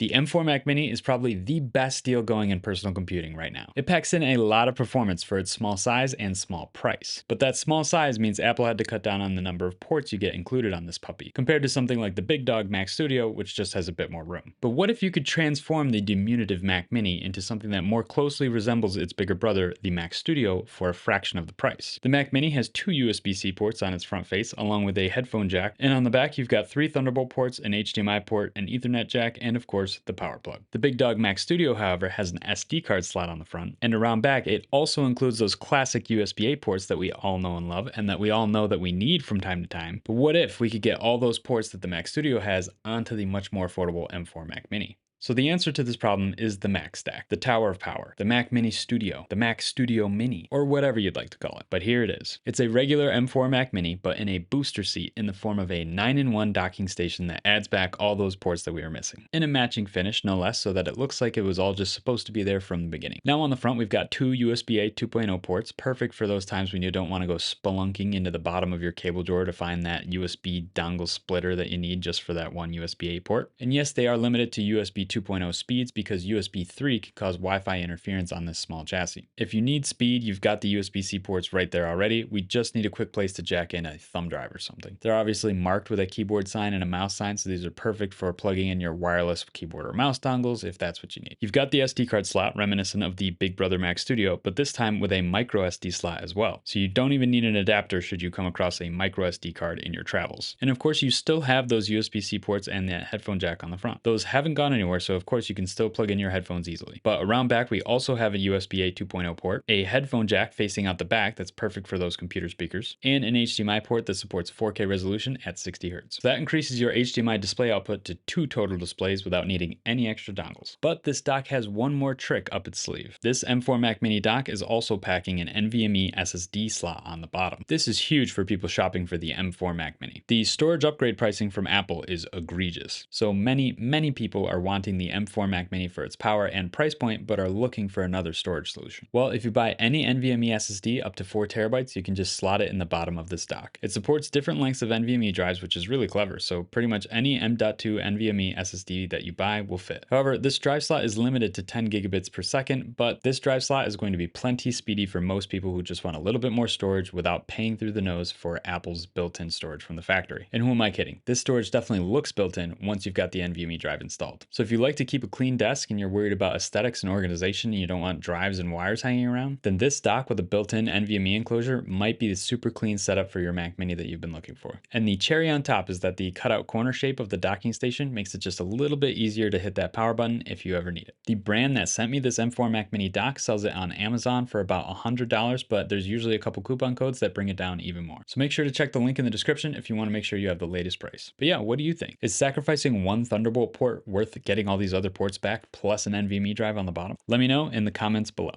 The M4 Mac Mini is probably the best deal going in personal computing right now. It packs in a lot of performance for its small size and small price. But that small size means Apple had to cut down on the number of ports you get included on this puppy, compared to something like the big dog Mac Studio, which just has a bit more room. But what if you could transform the diminutive Mac Mini into something that more closely resembles its bigger brother, the Mac Studio, for a fraction of the price? The Mac Mini has two USB-C ports on its front face, along with a headphone jack, and on the back you've got 3 Thunderbolt ports, an HDMI port, an Ethernet jack, and of course, the power plug. The big dog Mac Studio, however, has an SD card slot on the front, and around back it also includes those classic USB-A ports that we all know and love, and that we all know that we need from time to time. But what if we could get all those ports that the Mac Studio has onto the much more affordable M4 Mac Mini? So the answer to this problem is the Mac Stack, the Tower of Power, the Mac Mini Studio, the Mac Studio Mini, or whatever you'd like to call it. But here it is. It's a regular M4 Mac Mini, but in a booster seat in the form of a 9-in-1 docking station that adds back all those ports that we were missing. In a matching finish, no less, so that it looks like it was all just supposed to be there from the beginning. Now on the front, we've got 2 USB-A 2.0 ports, perfect for those times when you don't want to go spelunking into the bottom of your cable drawer to find that USB dongle splitter that you need just for that one USB-A port. And yes, they are limited to USB 2.0 speeds because USB 3 can cause Wi-Fi interference on this small chassis. If you need speed, you've got the USB-C ports right there already. We just need a quick place to jack in a thumb drive or something. They're obviously marked with a keyboard sign and a mouse sign, so these are perfect for plugging in your wireless keyboard or mouse dongles if that's what you need. You've got the SD card slot reminiscent of the Big Brother Mac Studio, but this time with a micro SD slot as well. So you don't even need an adapter should you come across a micro SD card in your travels. And of course, you still have those USB-C ports and that headphone jack on the front. Those haven't gone anywhere, so of course you can still plug in your headphones easily. But around back, we also have a USB-A 2.0 port, a headphone jack facing out the back that's perfect for those computer speakers, and an HDMI port that supports 4K resolution at 60 Hz. So that increases your HDMI display output to 2 total displays without needing any extra dongles. But this dock has one more trick up its sleeve. This M4 Mac Mini dock is also packing an NVMe SSD slot on the bottom. This is huge for people shopping for the M4 Mac Mini. The storage upgrade pricing from Apple is egregious. So many people are wanting the M4 Mac Mini for its power and price point, but are looking for another storage solution. Well, if you buy any NVMe SSD up to 4 terabytes, you can just slot it in the bottom of this dock. It supports different lengths of NVMe drives, which is really clever, so pretty much any M.2 NVMe SSD that you buy will fit. However, this drive slot is limited to 10 gigabits per second, but this drive slot is going to be plenty speedy for most people who just want a little bit more storage without paying through the nose for Apple's built-in storage from the factory. And who am I kidding? This storage definitely looks built in once you've got the NVMe drive installed. So if you like to keep a clean desk and you're worried about aesthetics and organization and you don't want drives and wires hanging around, then this dock with a built-in NVMe enclosure might be the super clean setup for your Mac Mini that you've been looking for. And the cherry on top is that the cutout corner shape of the docking station makes it just a little bit easier to hit that power button if you ever need it. The brand that sent me this M4 Mac Mini dock sells it on Amazon for about $100, but there's usually a couple coupon codes that bring it down even more. So make sure to check the link in the description if you want to make sure you have the latest price. But yeah, what do you think? Is sacrificing one Thunderbolt port worth getting all these other ports back plus an NVMe drive on the bottom? Let me know in the comments below.